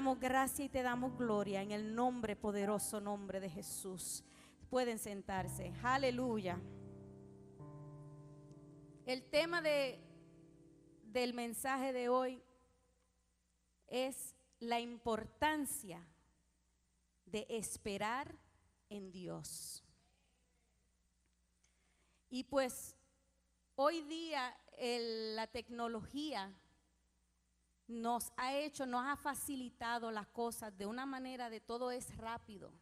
damos gracia y te damos gloria en el nombre, poderoso nombre de Jesús. Pueden sentarse. Aleluya. El tema del mensaje de hoy es la importancia de esperar en Dios. Y pues hoy día la tecnología nos ha facilitado las cosas de una manera de todo es rápido.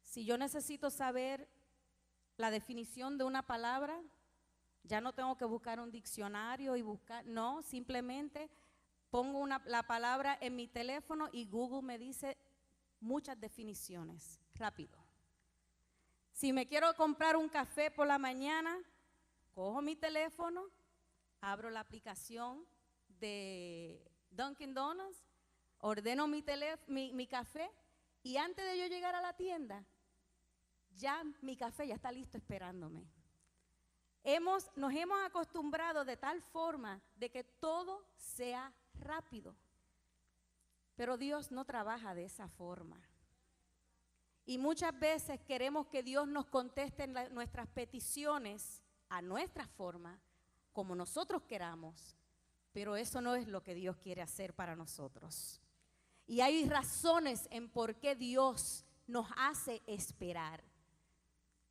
Si yo necesito saber la definición de una palabra, ya no tengo que buscar un diccionario y no, simplemente pongo la palabra en mi teléfono y Google me dice muchas definiciones, rápido. Si me quiero comprar un café por la mañana, cojo mi teléfono, abro la aplicación de Dunkin' Donuts, ordeno mi café y antes de yo llegar a la tienda, ya mi café ya está listo esperándome. Nos hemos acostumbrado de tal forma de que todo sea rápido, pero Dios no trabaja de esa forma. Y muchas veces queremos que Dios nos conteste nuestras peticiones a nuestra forma, como nosotros queramos, pero eso no es lo que Dios quiere hacer para nosotros. Y hay razones en por qué Dios nos hace esperar.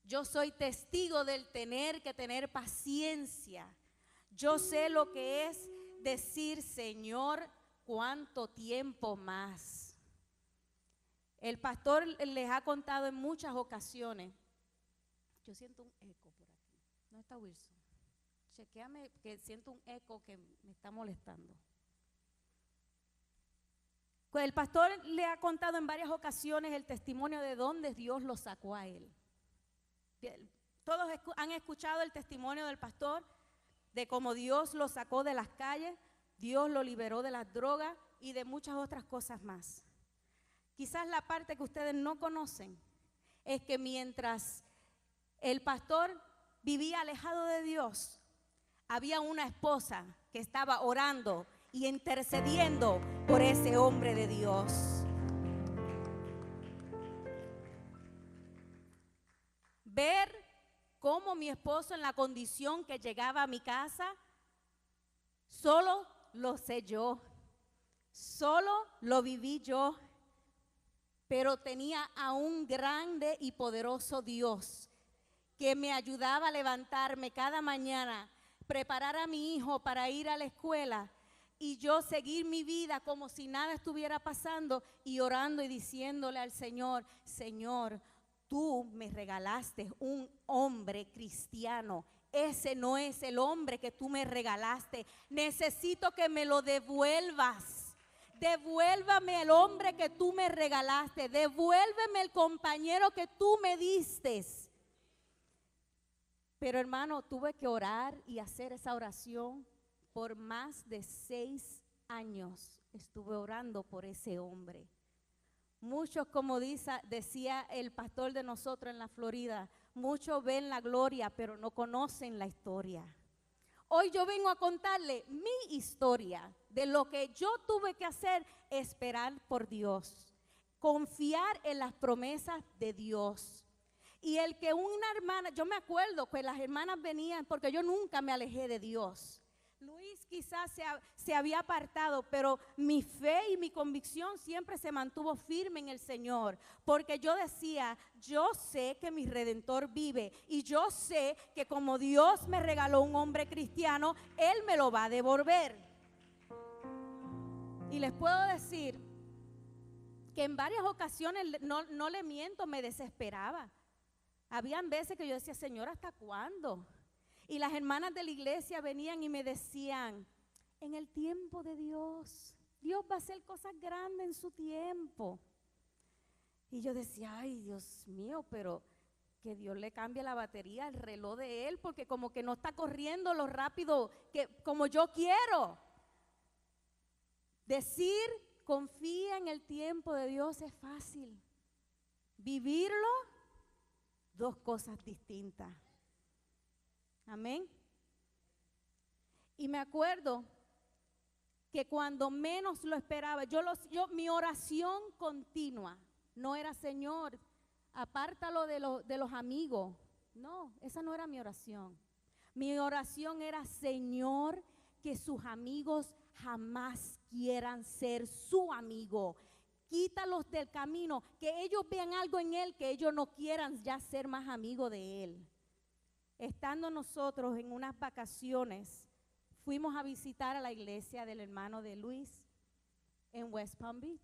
Yo soy testigo del tener que tener paciencia. Yo sé lo que es decir, Señor, ¿cuánto tiempo más? El pastor les ha contado en muchas ocasiones. Yo siento un eco por aquí. ¿No está Wilson? Chequéame que siento un eco que me está molestando. Pues el pastor le ha contado en varias ocasiones el testimonio de dónde Dios lo sacó a él. Todos han escuchado el testimonio del pastor de cómo Dios lo sacó de las calles, Dios lo liberó de las drogas y de muchas otras cosas más. Quizás la parte que ustedes no conocen es que mientras el pastor vivía alejado de Dios, había una esposa que estaba orando y intercediendo por ese hombre de Dios. Ver cómo mi esposo en la condición que llegaba a mi casa, solo lo sé yo, solo lo viví yo, pero tenía a un grande y poderoso Dios que me ayudaba a levantarme cada mañana, preparar a mi hijo para ir a la escuela y yo seguir mi vida como si nada estuviera pasando y orando y diciéndole al Señor, Señor, tú me regalaste un hombre cristiano. Ese no es el hombre que tú me regalaste. Necesito que me lo devuelvas. Devuélvame el hombre que tú me regalaste. Devuélveme el compañero que tú me diste. Pero hermano, tuve que orar y hacer esa oración por más de 6 años. Estuve orando por ese hombre. Muchos, como decía el pastor de nosotros en la Florida, muchos ven la gloria, pero no conocen la historia. Hoy yo vengo a contarle mi historia de lo que yo tuve que hacer, esperar por Dios, confiar en las promesas de Dios. Y el que una hermana, yo me acuerdo que las hermanas venían, porque yo nunca me alejé de Dios. Luis quizás se había apartado, pero mi fe y mi convicción siempre se mantuvo firme en el Señor, porque yo decía, yo sé que mi Redentor vive y yo sé que como Dios me regaló un hombre cristiano, Él me lo va a devolver. Y les puedo decir que en varias ocasiones, no le miento, me desesperaba. Habían veces que yo decía, Señor, ¿hasta cuándo? Y las hermanas de la iglesia venían y me decían, en el tiempo de Dios, Dios va a hacer cosas grandes en su tiempo. Y yo decía, ay Dios mío, pero que Dios le cambie la batería al reloj de él, porque como que no está corriendo lo rápido como yo quiero. Decir, confía en el tiempo de Dios es fácil. Vivirlo, dos cosas distintas. Amén. Y me acuerdo que cuando menos lo esperaba, mi oración continua no era, Señor, apártalo de los amigos. No, esa no era mi oración. Mi oración era, Señor, que sus amigos jamás quieran ser su amigo. Quítalos del camino, que ellos vean algo en él, que ellos no quieran ya ser más amigos de él. Estando nosotros en unas vacaciones, fuimos a visitar a la iglesia del hermano de Luis en West Palm Beach.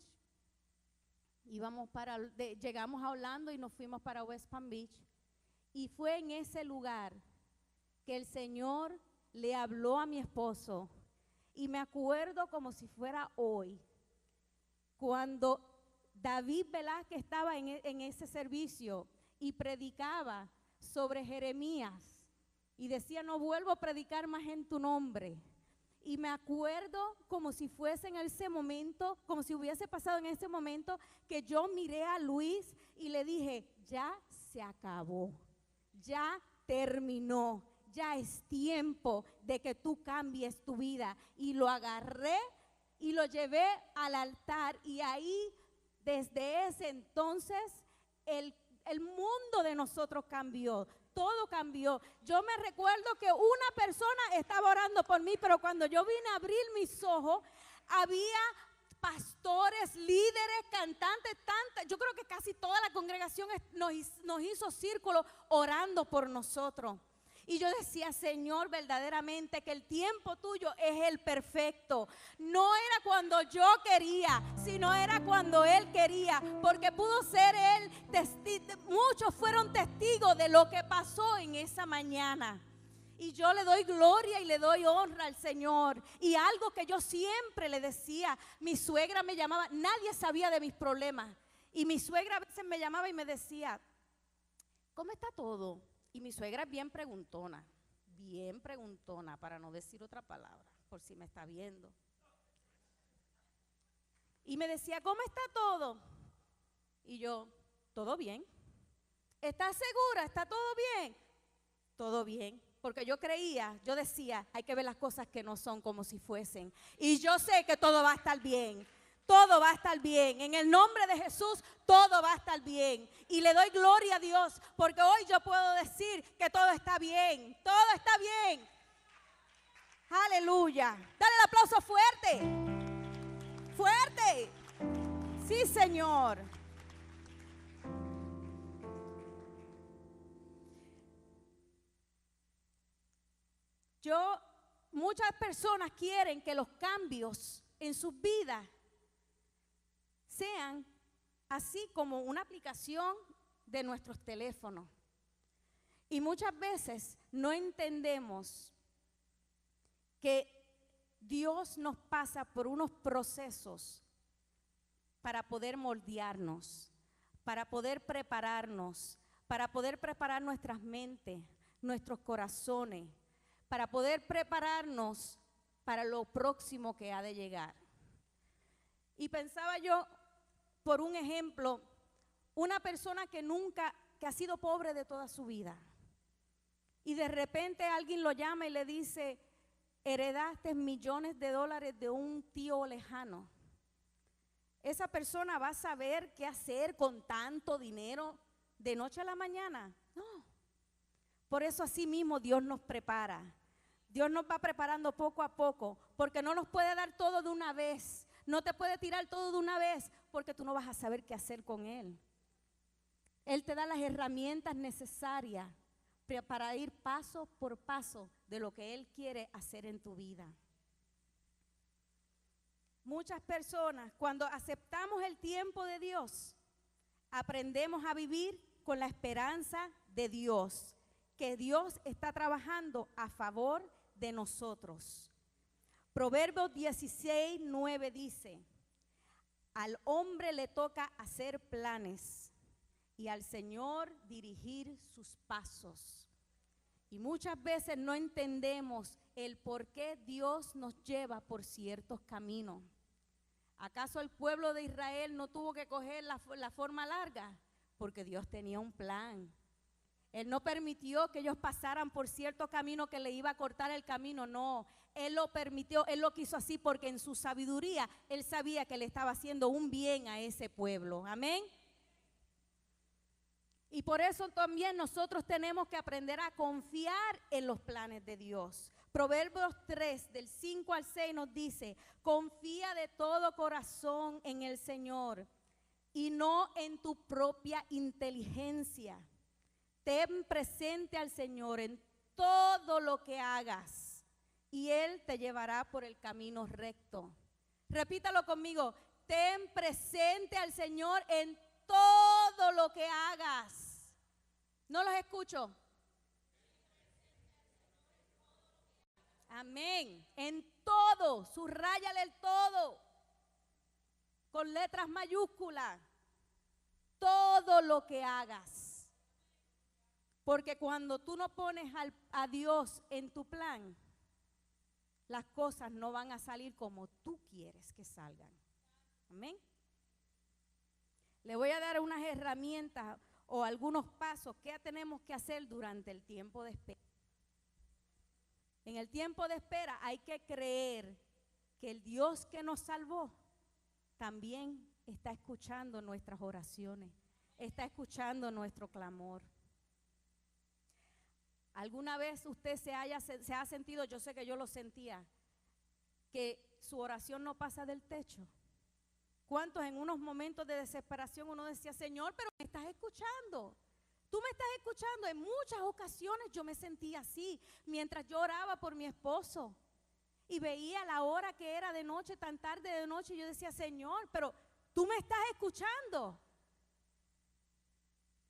Llegamos a Orlando y nos fuimos para West Palm Beach. Y fue en ese lugar que el Señor le habló a mi esposo. Y me acuerdo como si fuera hoy, cuando David Velázquez estaba en ese servicio y predicaba sobre Jeremías. Y decía, no vuelvo a predicar más en tu nombre. Y me acuerdo como si fuese en ese momento, como si hubiese pasado en ese momento, que yo miré a Luis y le dije, ya se acabó, ya terminó, ya es tiempo de que tú cambies tu vida. Y lo agarré y lo llevé al altar, y ahí, desde ese entonces, el mundo de nosotros cambió. Todo cambió. Yo me recuerdo que una persona estaba orando por mí, pero cuando yo vine a abrir mis ojos, había pastores, líderes, cantantes, yo creo que casi toda la congregación nos hizo círculo orando por nosotros. Y yo decía, Señor, verdaderamente que el tiempo tuyo es el perfecto. No era cuando yo quería, sino era cuando Él quería, porque pudo ser Él, muchos fueron testigos de lo que pasó en esa mañana. Y yo le doy gloria y le doy honra al Señor. Y algo que yo siempre le decía, mi suegra me llamaba, nadie sabía de mis problemas. Y mi suegra a veces me llamaba y me decía, ¿cómo está todo? Y mi suegra es bien preguntona, para no decir otra palabra, por si me está viendo. Y me decía, ¿cómo está todo? Y yo, todo bien. ¿Estás segura? ¿Está todo bien? Todo bien. Porque yo decía, hay que ver las cosas que no son como si fuesen. Y yo sé que todo va a estar bien. Todo va a estar bien. En el nombre de Jesús, todo va a estar bien. Y le doy gloria a Dios, porque hoy yo puedo decir que todo está bien. Todo está bien. Aleluya. Dale el aplauso fuerte. Fuerte. Sí, Señor. Muchas personas quieren que los cambios en sus vidas sean así como una aplicación de nuestros teléfonos. Y muchas veces no entendemos que Dios nos pasa por unos procesos para poder moldearnos, para poder prepararnos, para poder preparar nuestras mentes, nuestros corazones, para poder prepararnos para lo próximo que ha de llegar. Y pensaba yo, por un ejemplo, una persona que ha sido pobre de toda su vida, y de repente alguien lo llama y le dice, heredaste millones de dólares de un tío lejano. ¿Esa persona va a saber qué hacer con tanto dinero de noche a la mañana? No. Por eso así mismo Dios nos prepara. Dios nos va preparando poco a poco, porque no nos puede dar todo de una vez. No te puede tirar todo de una vez, porque tú no vas a saber qué hacer con Él. Él te da las herramientas necesarias para ir paso por paso de lo que Él quiere hacer en tu vida. Muchas personas, cuando aceptamos el tiempo de Dios, aprendemos a vivir con la esperanza de Dios, que Dios está trabajando a favor de nosotros. Proverbios 16:9 dice, al hombre le toca hacer planes y al Señor dirigir sus pasos. Y muchas veces no entendemos el por qué Dios nos lleva por ciertos caminos. ¿Acaso el pueblo de Israel no tuvo que coger la forma larga? Porque Dios tenía un plan. Él no permitió que ellos pasaran por cierto camino que le iba a cortar el camino, no. Él lo permitió, Él lo quiso así porque en su sabiduría Él sabía que le estaba haciendo un bien a ese pueblo. Amén. Y por eso también nosotros tenemos que aprender a confiar en los planes de Dios. Proverbios 3, del 5 al 6 nos dice: confía de todo corazón en el Señor y no en tu propia inteligencia. Ten presente al Señor en todo lo que hagas y Él te llevará por el camino recto. Repítalo conmigo: ten presente al Señor en todo lo que hagas. No los escucho. Amén. En todo, subráyale el todo, con letras mayúsculas. Todo lo que hagas. Porque cuando tú no pones a Dios en tu plan, las cosas no van a salir como tú quieres que salgan. Amén. Le voy a dar unas herramientas o algunos pasos que tenemos que hacer durante el tiempo de espera. En el tiempo de espera hay que creer que el Dios que nos salvó también está escuchando nuestras oraciones, está escuchando nuestro clamor. ¿Alguna vez usted se ha sentido, yo sé que yo lo sentía, que su oración no pasa del techo? ¿Cuántos en unos momentos de desesperación uno decía: Señor, pero me estás escuchando? Tú me estás escuchando. En muchas ocasiones yo me sentía así, mientras yo oraba por mi esposo y veía la hora que era de noche, tan tarde de noche, y yo decía: Señor, pero tú me estás escuchando.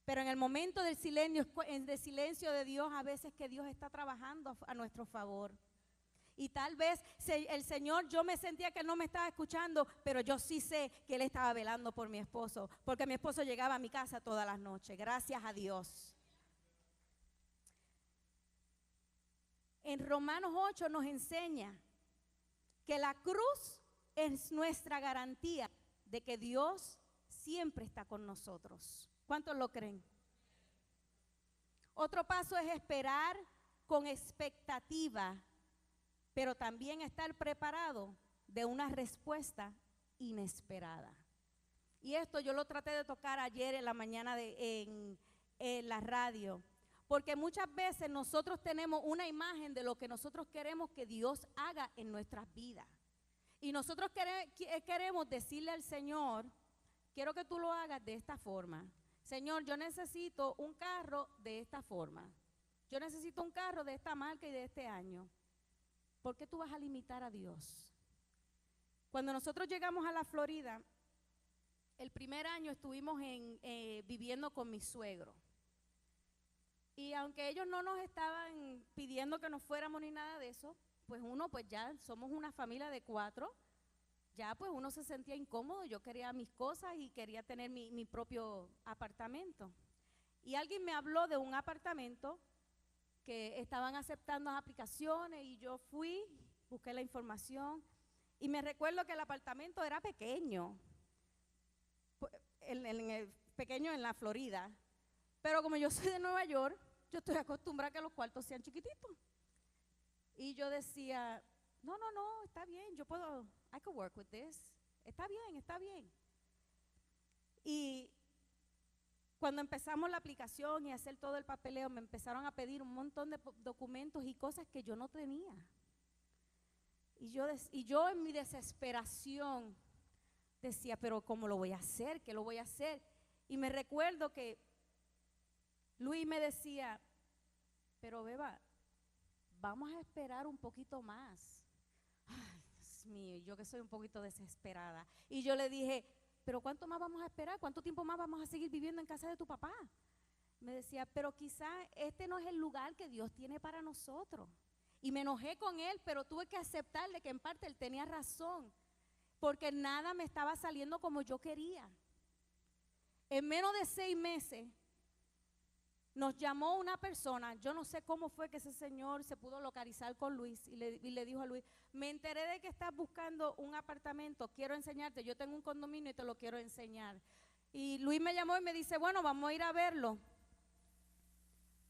Pero en el momento del silencio de Dios, a veces que Dios está trabajando a nuestro favor. Y tal vez el Señor, yo me sentía que Él no me estaba escuchando, pero yo sí sé que Él estaba velando por mi esposo, porque mi esposo llegaba a mi casa todas las noches, gracias a Dios. En Romanos 8 nos enseña que la cruz es nuestra garantía de que Dios siempre está con nosotros. ¿Cuántos lo creen? Otro paso es esperar con expectativa, pero también estar preparado de una respuesta inesperada. Y esto yo lo traté de tocar ayer en la mañana en la radio, porque muchas veces nosotros tenemos una imagen de lo que nosotros queremos que Dios haga en nuestras vidas. Y nosotros queremos decirle al Señor: quiero que tú lo hagas de esta forma. Señor, yo necesito un carro de esta forma. Yo necesito un carro de esta marca y de este año. ¿Por qué tú vas a limitar a Dios? Cuando nosotros llegamos a la Florida, el primer año estuvimos viviendo con mi suegro. Y aunque ellos no nos estaban pidiendo que nos fuéramos ni nada de eso, pues ya somos una familia de 4, ya pues uno se sentía incómodo. Yo quería mis cosas y quería tener mi propio apartamento. Y alguien me habló de un apartamento que estaban aceptando aplicaciones y yo fui, busqué la información y me recuerdo que el apartamento era pequeño, pequeño en la Florida, pero como yo soy de Nueva York, yo estoy acostumbrada a que los cuartos sean chiquititos. Y yo decía: no, está bien, yo puedo, I can work with this, está bien. Y cuando empezamos la aplicación y hacer todo el papeleo, me empezaron a pedir un montón de documentos y cosas que yo no tenía. Y yo en mi desesperación decía: pero ¿cómo lo voy a hacer? ¿Qué lo voy a hacer? Y me recuerdo que Luis me decía: pero Beba, vamos a esperar un poquito más. Ay, Dios mío, yo que soy un poquito desesperada. Y yo le dije: pero ¿cuánto más vamos a esperar? ¿Cuánto tiempo más vamos a seguir viviendo en casa de tu papá? Me decía: pero quizá este no es el lugar que Dios tiene para nosotros. Y me enojé con él, pero tuve que aceptarle que en parte él tenía razón, porque nada me estaba saliendo como yo quería. En menos de 6 meses nos llamó una persona, yo no sé cómo fue que ese señor se pudo localizar con Luis y le dijo a Luis: me enteré de que estás buscando un apartamento, quiero enseñarte, yo tengo un condominio y te lo quiero enseñar. Y Luis me llamó y me dice: bueno, vamos a ir a verlo.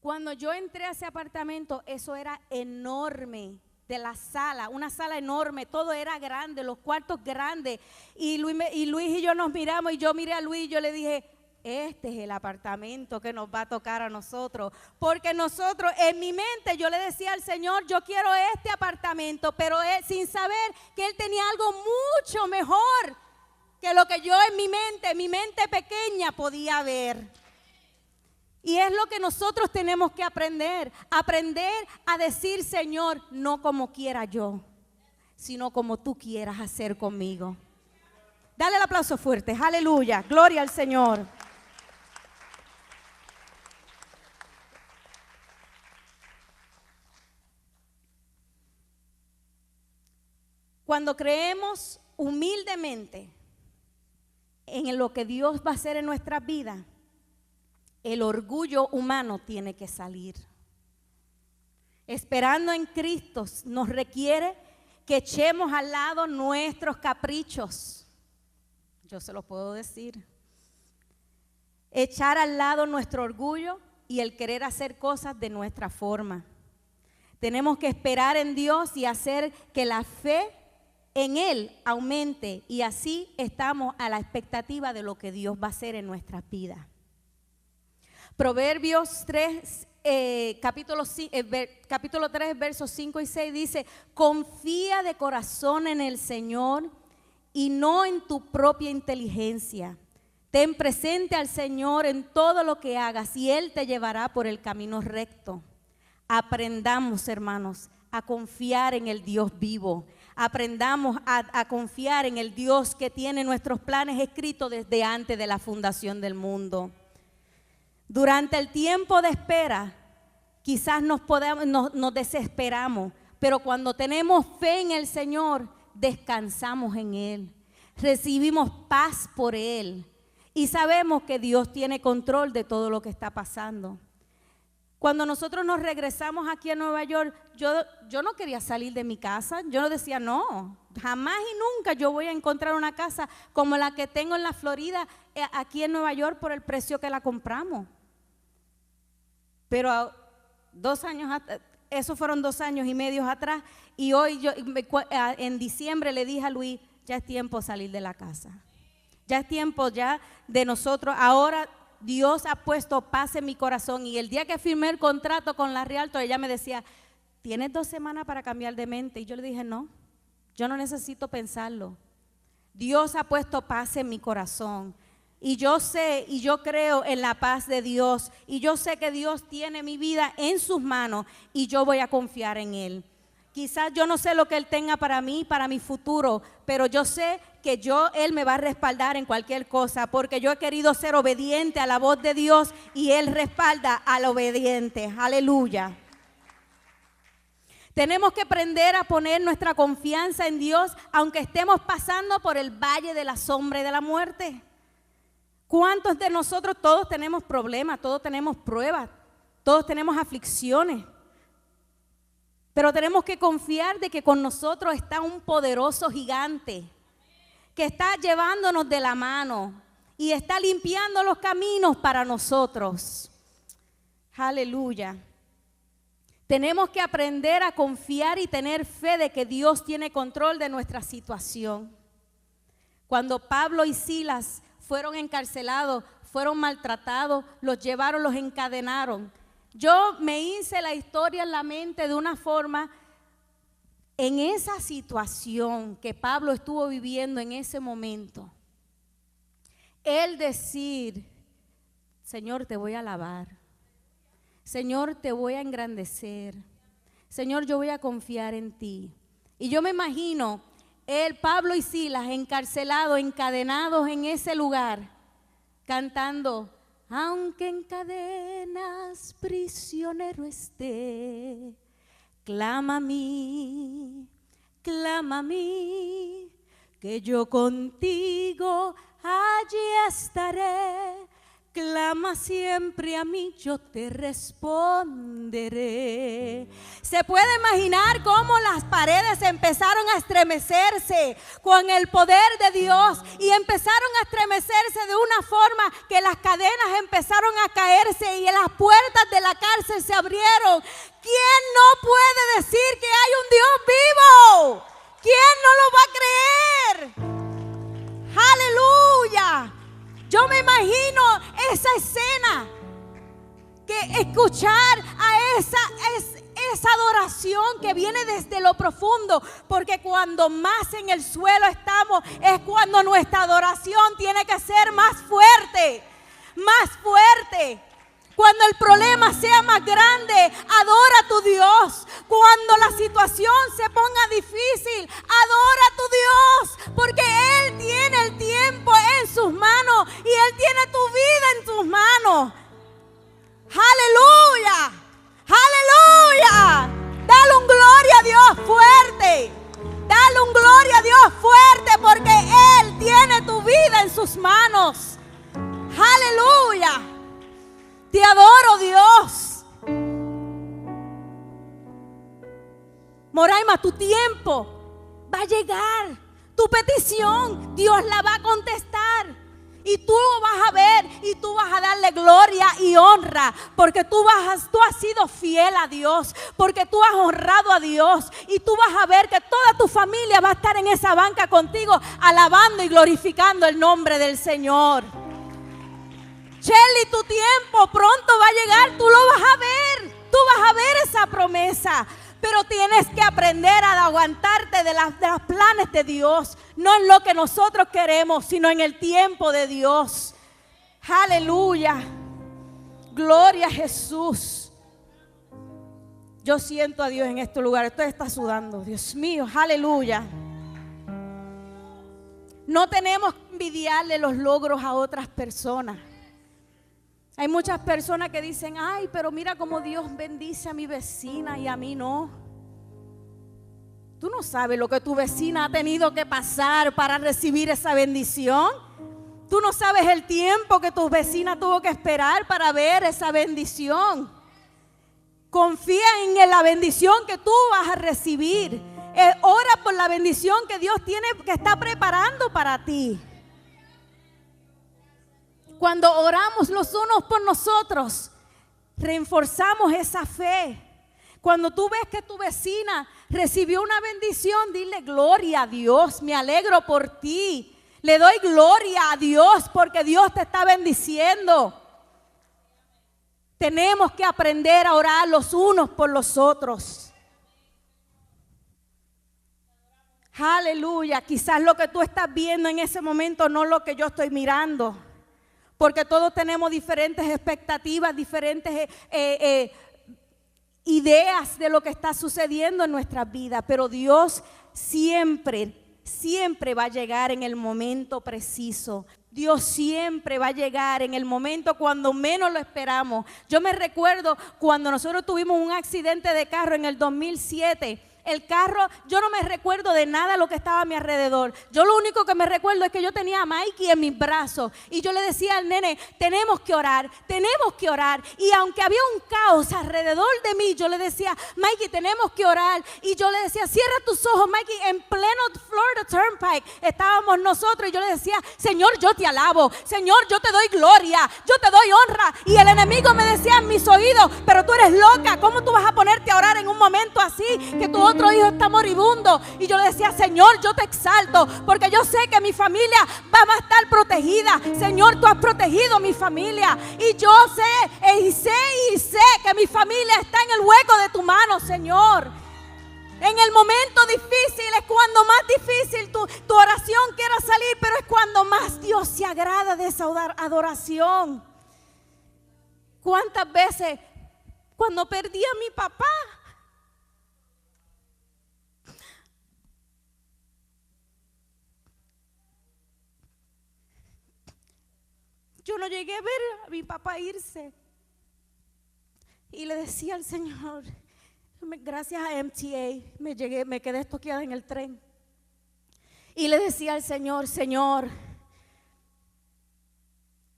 Cuando yo entré a ese apartamento, eso era enorme, de la sala, una sala enorme, todo era grande, los cuartos grandes. Y Luis y yo nos miramos y yo miré a Luis y yo le dije, este es el apartamento que nos va a tocar a nosotros. Porque nosotros, en mi mente, yo le decía al Señor, yo quiero este apartamento, pero él, sin saber que Él tenía algo mucho mejor que lo que yo en mi mente pequeña podía ver. Y es lo que nosotros tenemos que aprender a decir, Señor, no como quiera yo, sino como tú quieras hacer conmigo. Dale el aplauso fuerte, aleluya, gloria al Señor. Cuando creemos humildemente en lo que Dios va a hacer en nuestras vidas, el orgullo humano tiene que salir. Esperando en Cristo nos requiere que echemos al lado nuestros caprichos. Yo se lo puedo decir. Echar al lado nuestro orgullo y el querer hacer cosas de nuestra forma. Tenemos que esperar en Dios y hacer que la fe en Él aumente, y así estamos a la expectativa de lo que Dios va a hacer en nuestras vidas. Proverbios 3, capítulo 3, versos 5 y 6 dice, confía de corazón en el Señor y no en tu propia inteligencia. Ten presente al Señor en todo lo que hagas y Él te llevará por el camino recto. Aprendamos, hermanos, a confiar en el Dios vivo. Aprendamos a confiar en el Dios que tiene nuestros planes escritos desde antes de la fundación del mundo. Durante el tiempo de espera, quizás nos desesperamos, pero cuando tenemos fe en el Señor, descansamos en Él, recibimos paz por Él y sabemos que Dios tiene control de todo lo que está pasando. Cuando nosotros nos regresamos aquí a Nueva York, yo no quería salir de mi casa. Yo decía, no, jamás y nunca yo voy a encontrar una casa como la que tengo en la Florida, aquí en Nueva York, por el precio que la compramos. Pero 2 años, esos fueron 2 años y medio atrás, y hoy en diciembre le dije a Luis, ya es tiempo de salir de la casa. Ya es tiempo ya de nosotros, ahora Dios ha puesto paz en mi corazón. Y el día que firmé el contrato con la Realtor, ella me decía, ¿tienes 2 semanas para cambiar de mente? Y yo le dije, no, yo no necesito pensarlo. Dios ha puesto paz en mi corazón. Y yo sé y yo creo en la paz de Dios. Y yo sé que Dios tiene mi vida en sus manos y yo voy a confiar en Él. Quizás yo no sé lo que Él tenga para mí, para mi futuro, pero yo sé que Él me va a respaldar en cualquier cosa, porque yo he querido ser obediente a la voz de Dios y Él respalda al obediente. Aleluya. Tenemos que aprender a poner nuestra confianza en Dios, aunque estemos pasando por el valle de la sombra y de la muerte. ¿Cuántos de nosotros? Todos tenemos problemas, todos tenemos pruebas, todos tenemos aflicciones. Pero tenemos que confiar de que con nosotros está un poderoso gigante que está llevándonos de la mano y está limpiando los caminos para nosotros. Aleluya. Tenemos que aprender a confiar y tener fe de que Dios tiene control de nuestra situación. Cuando Pablo y Silas fueron encarcelados, fueron maltratados, los llevaron, los encadenaron. Yo me hice la historia en la mente de una forma, en esa situación que Pablo estuvo viviendo en ese momento, él decir, Señor, te voy a alabar, Señor, te voy a engrandecer, Señor, yo voy a confiar en ti. Y yo me imagino, Pablo y Silas encarcelados, encadenados en ese lugar, cantando, aunque en cadenas prisionero esté, clama a mí, que yo contigo allí estaré. Clama siempre a mí, yo te responderé. Se puede imaginar cómo las paredes empezaron a estremecerse con el poder de Dios y empezaron a estremecerse de una forma que las cadenas empezaron a caerse y las puertas de la cárcel se abrieron. ¿Quién no puede decir que hay un Dios vivo? ¿Quién no lo va a creer? ¡Aleluya! Yo me imagino esa escena, que escuchar a esa adoración que viene desde lo profundo, porque cuando más en el suelo estamos es cuando nuestra adoración tiene que ser más fuerte, más fuerte. Cuando el problema sea más grande, adora a tu Dios. Cuando la situación se ponga difícil, adora a tu Dios, porque Él tiene el tiempo en sus manos y Él tiene tu vida en sus manos. ¡Aleluya! ¡Aleluya! Dale un gloria a Dios fuerte. Dale un gloria a Dios fuerte, porque Él tiene tu vida en sus manos. ¡Aleluya! Te adoro, Dios. Moraima, tu tiempo va a llegar. Tu petición, Dios la va a contestar. Y tú vas a ver y tú vas a darle gloria y honra. Porque tú has sido fiel a Dios. Porque tú has honrado a Dios. Y tú vas a ver que toda tu familia va a estar en esa banca contigo, alabando y glorificando el nombre del Señor. Shelly, tu tiempo pronto va a llegar, tú lo vas a ver, tú vas a ver esa promesa, pero tienes que aprender a aguantarte de los planes de Dios, no en lo que nosotros queremos, sino en el tiempo de Dios. Aleluya, gloria a Jesús. Yo siento a Dios en este lugar, usted está sudando, Dios mío, aleluya. No tenemos que envidiarle los logros a otras personas. Hay muchas personas que dicen, ay, pero mira cómo Dios bendice a mi vecina y a mí no. Tú no sabes lo que tu vecina ha tenido que pasar para recibir esa bendición. Tú no sabes el tiempo que tu vecina tuvo que esperar para ver esa bendición. Confía en la bendición que tú vas a recibir. Ora por la bendición que Dios tiene, que está preparando para ti. Cuando oramos los unos por nosotros, reforzamos esa fe. Cuando tú ves que tu vecina recibió una bendición, dile gloria a Dios, me alegro por ti. Le doy gloria a Dios porque Dios te está bendiciendo. Tenemos que aprender a orar los unos por los otros. Aleluya, quizás lo que tú estás viendo en ese momento no es lo que yo estoy mirando. Porque todos tenemos diferentes expectativas, diferentes ideas de lo que está sucediendo en nuestras vidas. Pero Dios siempre va a llegar en el momento preciso. Dios siempre va a llegar en el momento cuando menos lo esperamos. Yo me recuerdo cuando nosotros tuvimos un accidente de carro en el 2007. El carro, yo no me recuerdo de nada de lo que estaba a mi alrededor. Yo lo único que me recuerdo es que yo tenía a Mikey en mis brazos y yo le decía al nene, tenemos que orar, tenemos que orar. Y aunque había un caos alrededor de mí, yo le decía, Mikey, tenemos que orar. Y yo le decía, cierra tus ojos, Mikey. En pleno Florida Turnpike estábamos nosotros y yo le decía, Señor, yo te alabo, Señor, yo te doy gloria, yo te doy honra. Y el enemigo me decía en mis oídos, pero tú eres loca, ¿cómo tú vas a ponerte a orar en un momento así que tu otro hijo está moribundo? Y yo le decía, Señor, yo te exalto porque yo sé que mi familia va a estar protegida. Señor, tú has protegido mi familia y yo sé y sé que mi familia está en el hueco de tu mano, Señor. En el momento difícil es cuando más difícil tu oración quiera salir, pero es cuando más Dios se agrada de esa adoración. ¿Cuántas veces cuando perdí a mi papá? Yo no llegué a ver a mi papá irse. Y le decía al Señor, gracias a MTA, me quedé estoqueada en el tren. Y le decía al Señor, Señor,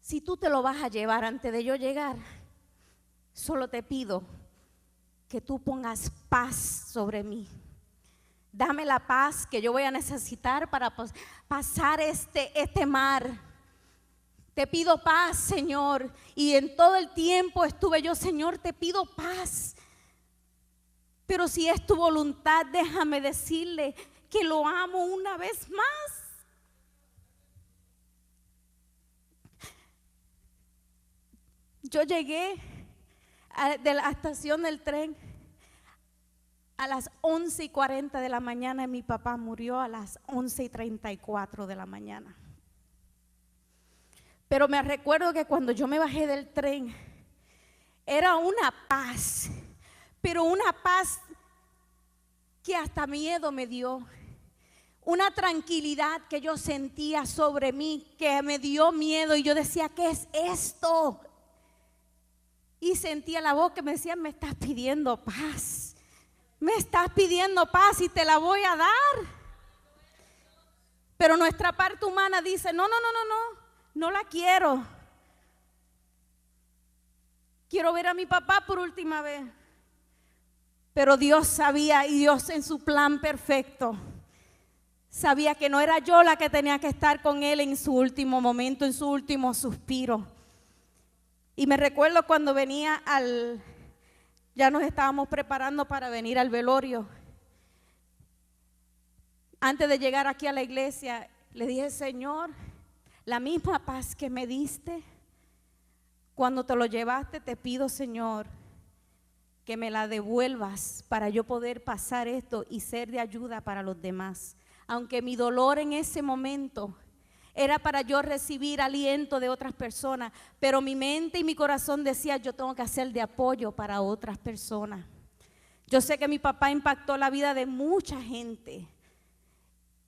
si tú te lo vas a llevar antes de yo llegar, solo te pido que tú pongas paz sobre mí. Dame la paz que yo voy a necesitar para pasar este mar. Te pido paz, Señor. Y en todo el tiempo estuve yo, Señor, te pido paz. Pero si es tu voluntad, déjame decirle que lo amo una vez más. Yo llegué de la estación del tren a las 11:40 de la mañana y mi papá murió a las 11:34 de la mañana. Pero me recuerdo que cuando yo me bajé del tren, era una paz, pero una paz que hasta miedo me dio. Una tranquilidad que yo sentía sobre mí, que me dio miedo y yo decía, ¿qué es esto? Y sentía la voz que me decía, me estás pidiendo paz. Me estás pidiendo paz y te la voy a dar. Pero nuestra parte humana dice, no la quiero. Quiero ver a mi papá por última vez. Pero Dios sabía, y Dios en su plan perfecto sabía que no era yo la que tenía que estar con él en su último momento, en su último suspiro. Y me recuerdo cuando venía ya nos estábamos preparando para venir al velorio. Antes de llegar aquí a la iglesia, le dije, Señor, la misma paz que me diste cuando te lo llevaste, te pido, Señor, que me la devuelvas para yo poder pasar esto y ser de ayuda para los demás. Aunque mi dolor en ese momento era para yo recibir aliento de otras personas, pero mi mente y mi corazón decía, yo tengo que hacer de apoyo para otras personas. Yo sé que mi papá impactó la vida de mucha gente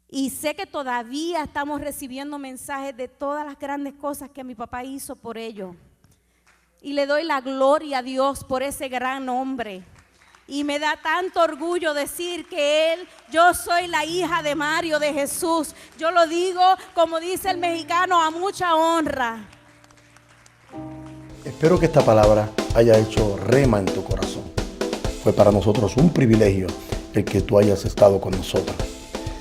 y sé que todavía estamos recibiendo mensajes de todas las grandes cosas que mi papá hizo por ellos. Y le doy la gloria a Dios por ese gran hombre. Y me da tanto orgullo decir que yo soy la hija de Mario, de Jesús. Yo lo digo, como dice el mexicano, a mucha honra. Espero que esta palabra haya hecho rema en tu corazón. Fue para nosotros un privilegio el que tú hayas estado con nosotros.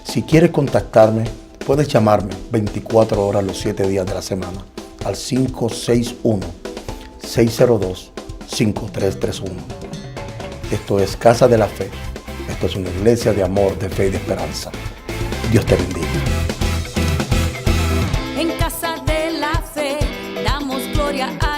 Si quieres contactarme, puedes llamarme 24 horas los 7 días de la semana al 561-602-5331. Esto es Casa de la Fe. Esto es una iglesia de amor, de fe y de esperanza. Dios te bendiga. En Casa de la Fe damos gloria a